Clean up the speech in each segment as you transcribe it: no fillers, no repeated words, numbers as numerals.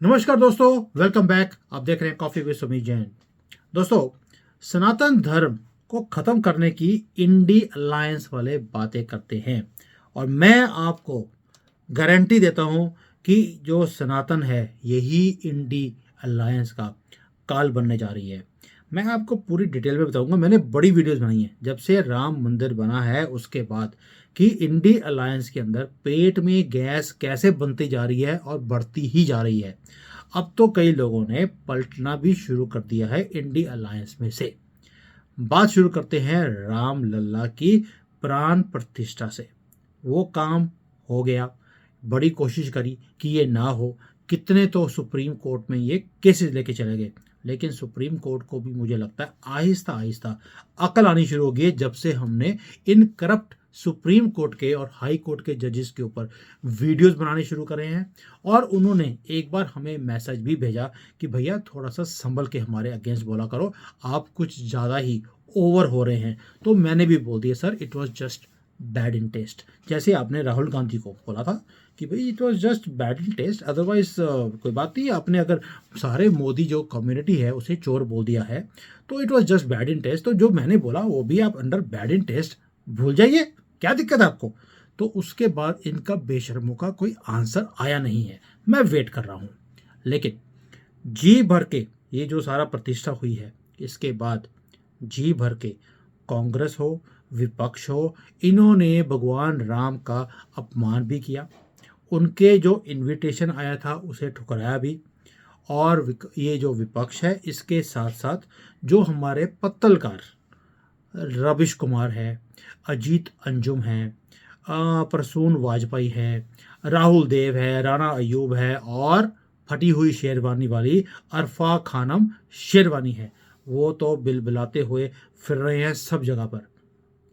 नमस्कार दोस्तों, welcome back. आप देख रहे हैं कॉफी विद सुमीत जैन। दोस्तों, सनातन धर्म को खत्म करने की इंडी अलायंस वाले बातें करते हैं और मैं आपको गारंटी देता हूं कि जो सनातन है यही इंडी अलायंस का काल बनने जा रही है। मैं आपको पूरी डिटेल में बताऊंगा। मैंने बड़ी वीडियोस बनाई हैं जब से राम मंदिर बना है उसके बाद, कि इंडी अलायंस के अंदर पेट में गैस कैसे बनती जा रही है और बढ़ती ही जा रही है। अब तो कई लोगों ने पलटना भी शुरू कर दिया है इंडी अलायंस में से। बात शुरू करते हैं राम लल्ला की प्राण प्रतिष्ठा से। वो काम हो गया, बड़ी कोशिश करी कि ये ना हो। कितने तो सुप्रीम कोर्ट में ये केसेस लेके चले गए, लेकिन सुप्रीम कोर्ट को भी मुझे लगता है आहिस्ता आहिस्ता अकल आनी शुरू हो गई है जब से हमने इन करप्ट सुप्रीम कोर्ट के और हाई कोर्ट के जजेस के ऊपर वीडियोस बनाने शुरू करे हैं। और उन्होंने एक बार हमें मैसेज भी भेजा कि भैया थोड़ा सा संभल के हमारे अगेंस्ट बोला करो, आप कुछ ज़्यादा ही ओवर हो रहे हैं। तो मैंने भी बोल दिया sir, it was just bad in taste. जैसे आपने राहुल गांधी को बोला था कि भाई it was just bad in taste, otherwise कोई बात नहीं। आपने अगर सारे मोदी जो कम्युनिटी है उसे चोर बोल दिया है तो it was just bad in taste, तो जो मैंने बोला वो भी आप अंडर बैड इन टेस्ट भूल जाइए, क्या दिक्कत है आपको। तो उसके बाद इनका बेशर्मों का कोई आंसर आया नहीं है। मैं वेट कर रहा हूँ, लेकिन जी भर के ये जो सारा प्रतिष्ठा हुई है इसके बाद जी भर के कांग्रेस हो विपक्ष हो, इन्होंने भगवान राम का अपमान भी किया। उनके जो इनविटेशन आया था उसे ठुकराया भी। और ये जो विपक्ष है इसके साथ साथ जो हमारे पत्तलकार रविश कुमार है, अजीत अंजुम है, प्रसून वाजपेयी है, राहुल देव है, राणा अयूब है और फटी हुई शेरवानी वाली अरफा खानम शेरवानी है, वो तो बिलबिलाते हुए फिर रहे हैं सब जगह पर।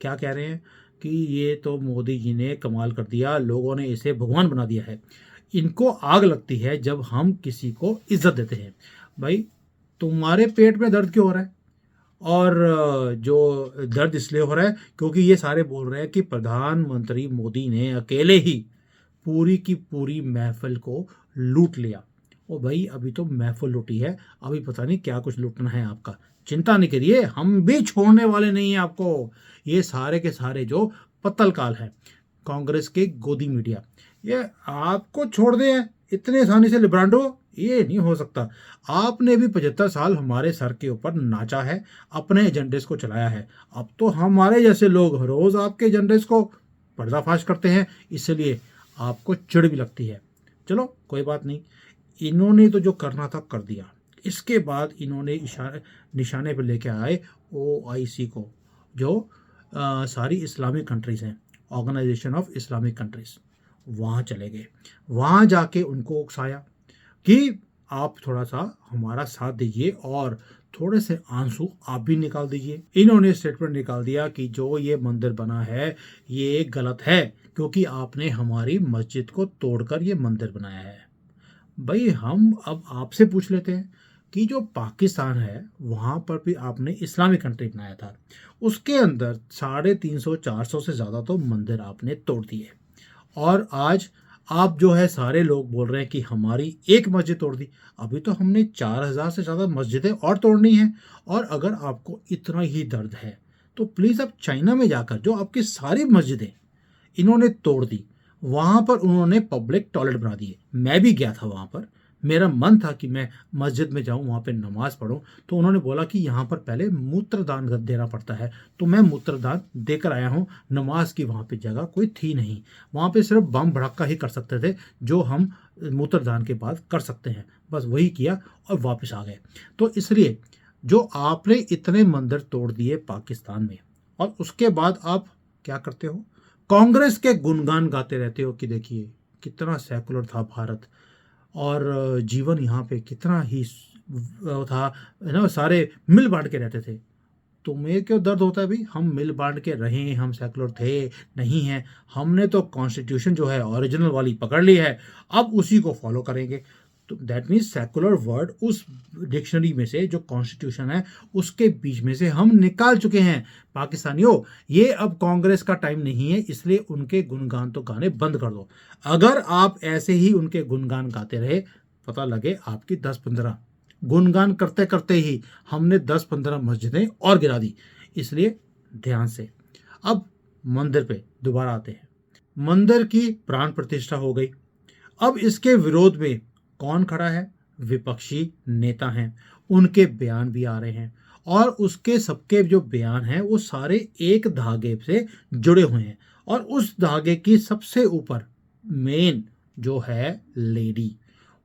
क्या कह रहे हैं कि ये तो मोदी जी ने कमाल कर दिया, लोगों ने इसे भगवान बना दिया है। इनको आग लगती है जब हम किसी को इज्जत देते हैं। भाई, तुम्हारे पेट में दर्द क्यों हो रहा है? और जो दर्द इसलिए हो रहा है क्योंकि ये सारे बोल रहे हैं कि प्रधानमंत्री मोदी ने अकेले ही पूरी की पूरी महफिल को लूट लिया। ओ भाई, अभी तो महफिल लूटी है, अभी पता नहीं क्या कुछ लूटना है आपका। चिंता नहीं करिए, हम भी छोड़ने वाले नहीं हैं आपको। ये सारे के सारे जो पत्तलकाल है कांग्रेस के गोदी मीडिया, ये आपको छोड़ दे इतने आसानी से। लिब्रांडो, ये नहीं हो सकता। आपने भी 75 साल हमारे सर के ऊपर नाचा है, अपने एजेंडे को चलाया है। अब तो हमारे जैसे लोग रोज आपके एजेंडे को पर्दाफाश करते हैं, इसलिए आपको चिढ़ भी लगती है। चलो कोई बात नहीं, इन्होंने तो जो करना था कर दिया। इसके बाद इन्होंने इशारे निशाने पर लेके आए OIC को, जो सारी इस्लामिक कंट्रीज़ हैं, ऑर्गेनाइजेशन ऑफ इस्लामिक कंट्रीज़। वहाँ चले गए, वहाँ जाके उनको उकसाया कि आप थोड़ा सा हमारा साथ दीजिए और थोड़े से आंसू आप भी निकाल दीजिए। इन्होंने स्टेटमेंट निकाल दिया कि जो ये मंदिर बना है ये गलत है क्योंकि आपने हमारी मस्जिद को तोड़कर ये मंदिर बनाया है। भाई, हम अब आपसे पूछ लेते हैं कि जो पाकिस्तान है वहाँ पर भी आपने इस्लामिक कंट्री बनाया था, उसके अंदर 350-400 से ज़्यादा तो मंदिर आपने तोड़ दिए। और आज आप जो है सारे लोग बोल रहे हैं कि हमारी एक मस्जिद तोड़ दी। अभी तो हमने 4000 से ज़्यादा मस्जिदें और तोड़नी हैं। और अगर आपको इतना ही दर्द है तो प्लीज़ आप चाइना में जाकर जो आपकी सारी मस्जिदें इन्होंने तोड़ दी, वहाँ पर उन्होंने पब्लिक टॉयलेट बना दिए। मैं भी गया था वहाँ पर, मेरा मन था कि मैं मस्जिद में जाऊँ, वहाँ पे नमाज पढ़ूँ। तो उन्होंने बोला कि यहाँ पर पहले मूत्रदान देना पड़ता है, तो मैं मूत्रदान देकर आया हूँ। नमाज की वहाँ पे जगह कोई थी नहीं, वहाँ पे सिर्फ बम भड़क्का ही कर सकते थे जो हम मूत्रदान के बाद कर सकते हैं। बस वही किया और वापस आ गए। तो इसलिए जो आपने इतने मंदिर तोड़ दिए पाकिस्तान में, और उसके बाद आप क्या करते हो? कांग्रेस के गुणगान गाते रहते हो कि देखिए कितना सेकुलर था भारत और जीवन यहाँ पे कितना ही था, है ना, सारे मिल बांट के रहते थे। तुम्हें क्यों दर्द होता है भाई? हम मिल बांट के रहे, हम सेकुलर थे नहीं हैं। हमने तो कॉन्स्टिट्यूशन जो है ओरिजिनल वाली पकड़ ली है, अब उसी को फॉलो करेंगे। तो दैट मीन्स सेकुलर वर्ड उस डिक्शनरी में से जो कॉन्स्टिट्यूशन है उसके बीच में से हम निकाल चुके हैं। पाकिस्तानियों, ये अब कांग्रेस का टाइम नहीं है, इसलिए उनके गुणगान तो गाने बंद कर दो। अगर आप ऐसे ही उनके गुणगान गाते रहे, पता लगे आपकी 10-15। गुणगान करते करते ही हमने 10-15 मस्जिदें और गिरा दी। इसलिए ध्यान से अब मंदिर पे दोबारा आते हैं। मंदिर की प्राण प्रतिष्ठा हो गई। अब इसके विरोध में कौन खड़ा है? विपक्षी नेता हैं, उनके बयान भी आ रहे हैं और उसके सबके जो बयान हैं वो सारे एक धागे से जुड़े हुए हैं और उस धागे की सबसे ऊपर मेन जो है लेडी,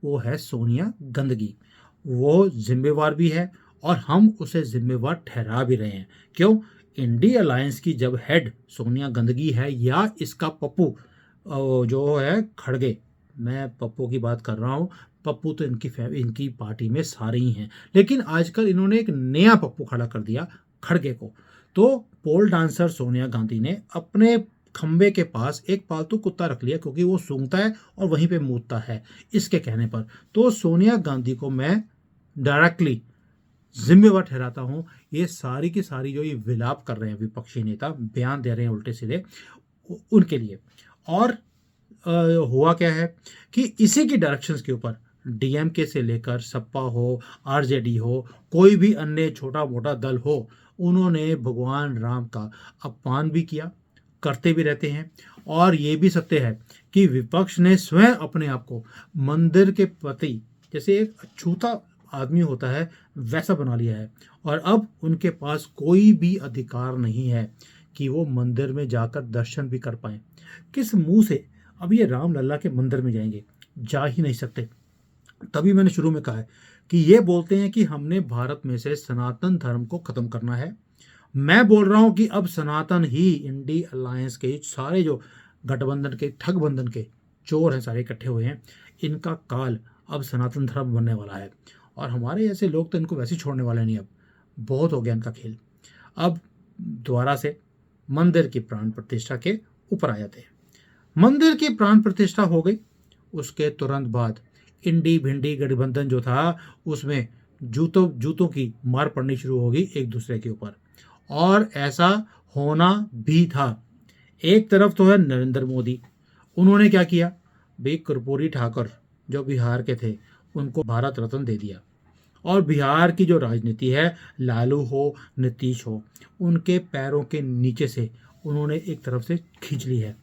वो है सोनिया गांधी। वो जिम्मेवार भी है और हम उसे जिम्मेवार ठहरा भी रहे हैं। क्यों? इंडी अलायंस की जब हेड सोनिया गांधी है या इसका पप्पू जो है खड़गे, मैं पप्पू की बात कर रहा हूँ, पप्पू तो इनकी पार्टी में सारे ही हैं, लेकिन आजकल इन्होंने एक नया पप्पू खड़ा कर दिया, खड़गे को। तो पोल डांसर सोनिया गांधी ने अपने खंबे के पास एक पालतू कुत्ता रख लिया क्योंकि वो सूंघता है और वहीं पे मूतता है इसके कहने पर। तो सोनिया गांधी को मैं डायरेक्टली जिम्मेवार ठहराता हूं। ये सारी की सारी जो ये विलाप कर रहे हैं विपक्षी नेता, बयान दे रहे हैं उल्टे सीधे, उनके लिए। और हुआ क्या है कि इसी की डायरेक्शंस के ऊपर डीएमके से लेकर सपा हो, आरजेडी हो, कोई भी अन्य छोटा मोटा दल हो, उन्होंने भगवान राम का अपमान भी किया, करते भी रहते हैं। और ये भी सत्य है कि विपक्ष ने स्वयं अपने आप को मंदिर के प्रति जैसे एक अछूता आदमी होता है वैसा बना लिया है और अब उनके पास कोई भी अधिकार नहीं है कि वो मंदिर में जाकर दर्शन भी कर पाए। किस मुंह से अब ये रामलला के मंदिर में जाएंगे? जा ही नहीं सकते। तभी मैंने शुरू में कहा है कि ये बोलते हैं कि हमने भारत में से सनातन धर्म को खत्म करना है। मैं बोल रहा हूं कि अब सनातन ही इंडी अलायंस के सारे जो गठबंधन के ठग बंधन के चोर हैं सारे इकट्ठे हुए हैं, इनका काल अब सनातन धर्म बनने वाला है और हमारे ऐसे लोग तो इनको वैसे छोड़ने वाले नहीं। अब बहुत हो गया इनका खेल। अब दोबारा से मंदिर की प्राण प्रतिष्ठा के ऊपर आ जाते हैं। मंदिर की प्राण प्रतिष्ठा हो गई, उसके तुरंत बाद इंडी भिंडी गठबंधन जो था उसमें जूतों की मार पड़नी शुरू होगी एक दूसरे के ऊपर और ऐसा होना भी था। एक तरफ तो है नरेंद्र मोदी, उन्होंने क्या किया भाई, कर्पूरी ठाकुर जो बिहार के थे उनको भारत रत्न दे दिया और बिहार की जो राजनीति है, लालू हो नीतीश हो, उनके पैरों के नीचे से उन्होंने एक तरफ से खींच ली है,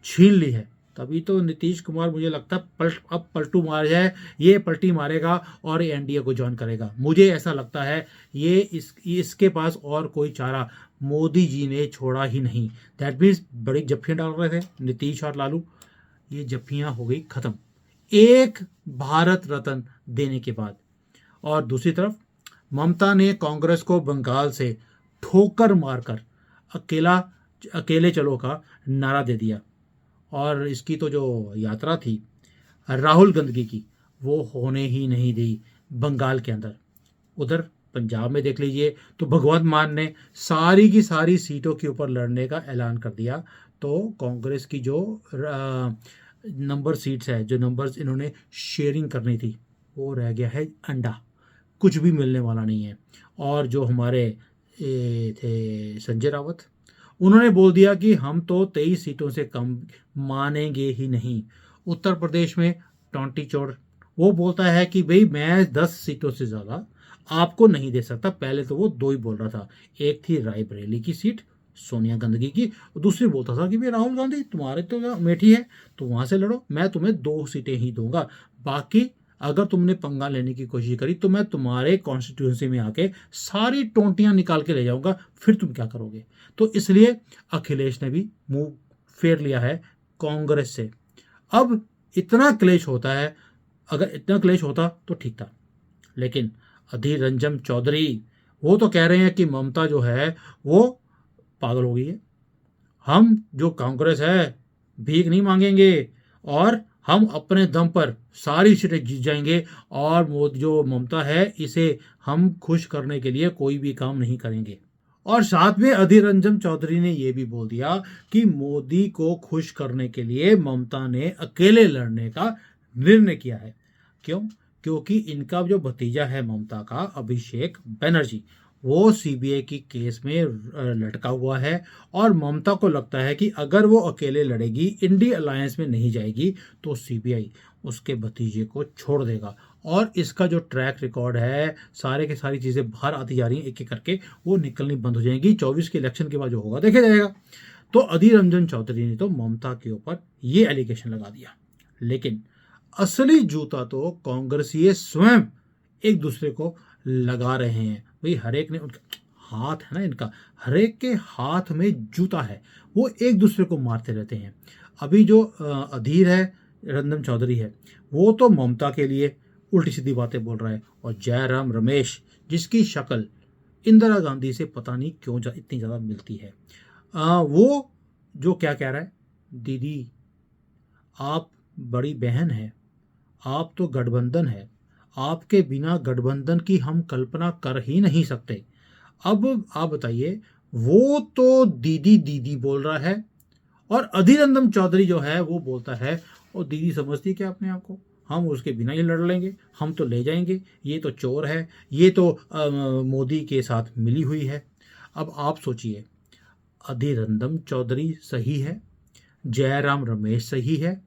छीन ली है। तभी तो नीतीश कुमार मुझे लगता है अब पलटू मार जाए, ये पलटी मारेगा और एनडीए को ज्वाइन करेगा। मुझे ऐसा लगता है ये इसके पास और कोई चारा मोदी जी ने छोड़ा ही नहीं। दैट मीन्स बड़ी जफ्फियाँ डाल रहे थे नीतीश और लालू, ये जफ्फियाँ हो गई खत्म एक भारत रत्न देने के बाद। और दूसरी तरफ ममता ने कांग्रेस को बंगाल से ठोकर मारकर अकेले चलो का नारा दे दिया और इसकी तो जो यात्रा थी राहुल गांधी की वो होने ही नहीं दी बंगाल के अंदर। उधर पंजाब में देख लीजिए तो भगवंत मान ने सारी की सारी सीटों के ऊपर लड़ने का ऐलान कर दिया। तो कांग्रेस की जो नंबर सीट्स है, जो नंबर्स इन्होंने शेयरिंग करनी थी, वो रह गया है अंडा, कुछ भी मिलने वाला नहीं है। और जो हमारे थे संजय रावत, उन्होंने बोल दिया कि हम तो 23 सीटों से कम मानेंगे ही नहीं। उत्तर प्रदेश में टोंटी चोर वो बोलता है कि भाई मैं 10 सीटों से ज़्यादा आपको नहीं दे सकता। पहले तो वो 2 ही बोल रहा था, एक थी रायबरेली की सीट सोनिया गांधी की, दूसरी बोलता था कि भाई राहुल गांधी तुम्हारे तो अमेठी है तो वहाँ से लड़ो, मैं तुम्हें 2 सीटें ही दूंगा, बाकी अगर तुमने पंगा लेने की कोशिश करी तो मैं तुम्हारे कॉन्स्टिट्यूंसी में आके सारी टोंटियां निकाल के ले जाऊंगा, फिर तुम क्या करोगे। तो इसलिए अखिलेश ने भी मुंह फेर लिया है कांग्रेस से। अब इतना क्लेश होता है, अगर इतना क्लेश होता तो ठीक था, लेकिन अधीर रंजन चौधरी वो तो कह रहे हैं कि ममता जो है वो पागल हो गई है, हम जो कांग्रेस है भीख नहीं मांगेंगे और हम अपने दम पर सारी सीटें जीत जाएंगे और जो ममता है इसे हम खुश करने के लिए कोई भी काम नहीं करेंगे। और साथ में अधीर रंजन चौधरी ने यह भी बोल दिया कि मोदी को खुश करने के लिए ममता ने अकेले लड़ने का निर्णय किया है। क्यों? क्योंकि इनका जो भतीजा है ममता का, अभिषेक बनर्जी, वो सीबीआई की केस में लटका हुआ है और ममता को लगता है कि अगर वो अकेले लड़ेगी, इंडी अलायंस में नहीं जाएगी, तो सीबीआई उसके भतीजे को छोड़ देगा और इसका जो ट्रैक रिकॉर्ड है, सारे के सारी चीज़ें बाहर आती जा रही हैं एक एक करके, वो निकलनी बंद हो जाएंगी। 24 के इलेक्शन के बाद जो होगा देखा जाएगा। तो अधीर रंजन चौधरी ने तो ममता के ऊपर ये एलिगेशन लगा दिया, लेकिन असली जूता तो कांग्रेसी स्वयं एक दूसरे को लगा रहे हैं। भाई हर एक ने उनका हाथ है ना, इनका हर एक के हाथ में जूता है, वो एक दूसरे को मारते रहते हैं। अभी जो अधीर है, रंजन चौधरी है, वो तो ममता के लिए उल्टी सीधी बातें बोल रहा है, और जयराम रमेश जिसकी शक्ल इंदिरा गांधी से पता नहीं क्यों इतनी ज़्यादा मिलती है, वो जो क्या कह रहा है, दीदी आप बड़ी बहन है, आप तो गठबंधन है, आपके बिना गठबंधन की हम कल्पना कर ही नहीं सकते। अब आप बताइए, वो तो दीदी दीदी बोल रहा है और अधीर रंजन चौधरी जो है वो बोलता है, और दीदी समझती क्या अपने आप को, हम उसके बिना ही लड़ लेंगे, हम तो ले जाएंगे, ये तो चोर है, ये तो मोदी के साथ मिली हुई है। अब आप सोचिए, अधीर रंजन चौधरी सही है, जयराम रमेश सही है,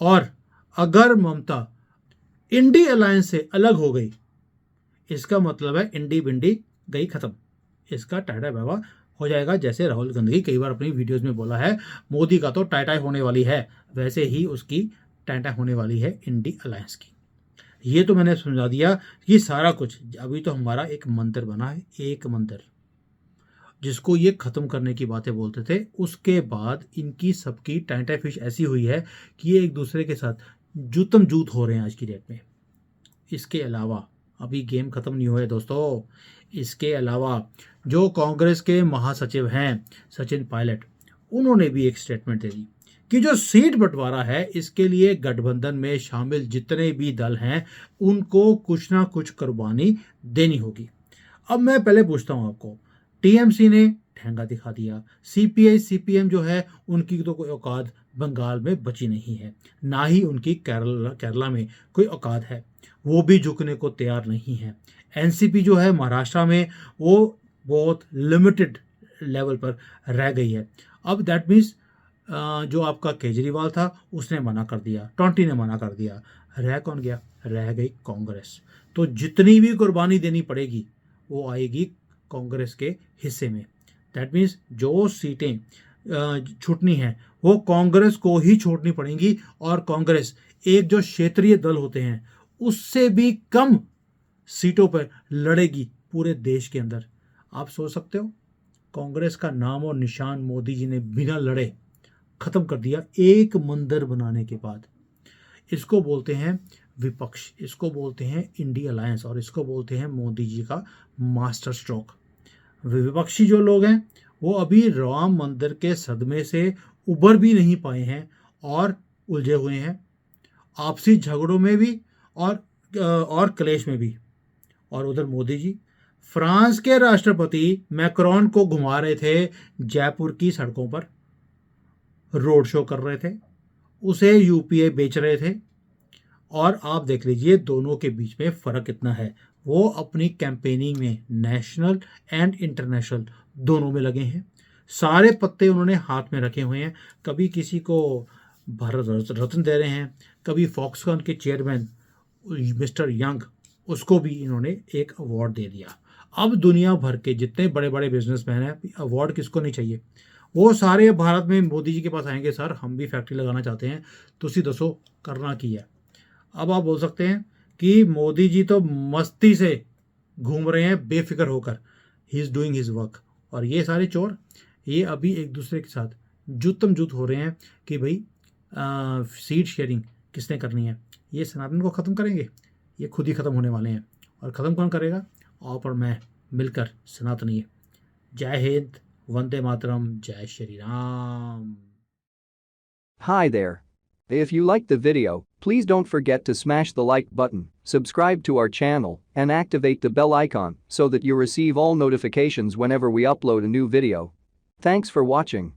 और अगर ममता इंडी अलायंस से अलग हो गई, इसका मतलब है इंडी बिंडी गई खत्म, इसका टाटा बाबा हो जाएगा। जैसे राहुल गांधी कई बार अपनी वीडियोस में बोला है, मोदी का तो टाटा होने वाली है, वैसे ही उसकी टाटा होने वाली है इंडी अलायंस की। ये तो मैंने समझा दिया कि सारा कुछ अभी तो हमारा एक मंत्र बना है, एक मंत्र जिसको ये खत्म करने की बातें बोलते थे। उसके बाद इनकी सबकी टाटा फिश ऐसी हुई है कि ये एक दूसरे के साथ जूतम जूत हो रहे हैं आज की डेट में। इसके अलावा अभी गेम खत्म नहीं हुआ है दोस्तों। इसके अलावा जो कांग्रेस के महासचिव हैं सचिन पायलट, उन्होंने भी एक स्टेटमेंट दे दी कि जो सीट बंटवारा है, इसके लिए गठबंधन में शामिल जितने भी दल हैं उनको कुछ ना कुछ कुर्बानी देनी होगी। अब मैं पहले पूछता हूं आपको, टीएमसी ने ठेंगा दिखा दिया, सीपीआई सीपीएम जो है उनकी तो कोई औकात बंगाल में बची नहीं है, ना ही उनकी केरला में कोई औकात है, वो भी झुकने को तैयार नहीं है। एनसीपी जो है महाराष्ट्र में, वो बहुत लिमिटेड लेवल पर रह गई है। अब दैट मीन्स जो आपका केजरीवाल था उसने मना कर दिया, टोंटी ने मना कर दिया, रह कौन गया, रह गई कांग्रेस। तो जितनी भी कुर्बानी देनी पड़ेगी वो आएगी कांग्रेस के हिस्से में। दैट मीन्स जो सीटें छूटनी है वो कांग्रेस को ही छोड़नी पड़ेंगी, और कांग्रेस एक जो क्षेत्रीय दल होते हैं उससे भी कम सीटों पर लड़ेगी पूरे देश के अंदर। आप सोच सकते हो, कांग्रेस का नाम और निशान मोदी जी ने बिना लड़े खत्म कर दिया एक मंदिर बनाने के बाद। इसको बोलते हैं विपक्ष, इसको बोलते हैं इंडी अलायंस, और इसको बोलते हैं मोदी जी का मास्टर स्ट्रोक। विपक्षी जो लोग हैं वो अभी राम मंदिर के सदमे से उबर भी नहीं पाए हैं और उलझे हुए हैं, आपसी झगड़ों में भी और क्लेश में भी। और उधर मोदी जी फ्रांस के राष्ट्रपति मैक्रोन को घुमा रहे थे जयपुर की सड़कों पर, रोड शो कर रहे थे, उसे यूपीए बेच रहे थे। और आप देख लीजिए दोनों के बीच में फ़र्क कितना है। वो अपनी कैंपेनिंग में नेशनल एंड इंटरनेशनल दोनों में लगे हैं, सारे पत्ते उन्होंने हाथ में रखे हुए हैं। कभी किसी को भारत रत्न दे रहे हैं, कभी फॉक्सकॉन के चेयरमैन मिस्टर यंग, उसको भी इन्होंने एक अवार्ड दे दिया। अब दुनिया भर के जितने बड़े बड़े बिजनेसमैन हैं, अवार्ड किसको नहीं चाहिए, वो सारे भारत में मोदी जी के पास आएंगे, सर हम भी फैक्ट्री लगाना चाहते हैं, तुसी दसो करना की है। अब आप बोल सकते हैं कि मोदी जी तो मस्ती से घूम रहे हैं बेफिक्र होकर, he is doing his work, और ये सारे चोर ये अभी एक दूसरे के साथ जुतम जुत हो रहे हैं कि भाई सीट शेयरिंग किसने करनी है। ये सनातन को ख़त्म करेंगे, ये खुद ही ख़त्म होने वाले हैं। और ख़त्म कौन करेगा, आप और मैं मिलकर, सनातनी है। जय हिंद, वंदे मातरम, जय Shri Ram. Hi there. If you liked the video, please don't forget to smash the like button, subscribe to our channel, and activate the bell icon so that you receive all notifications whenever we upload a new video. Thanks for watching.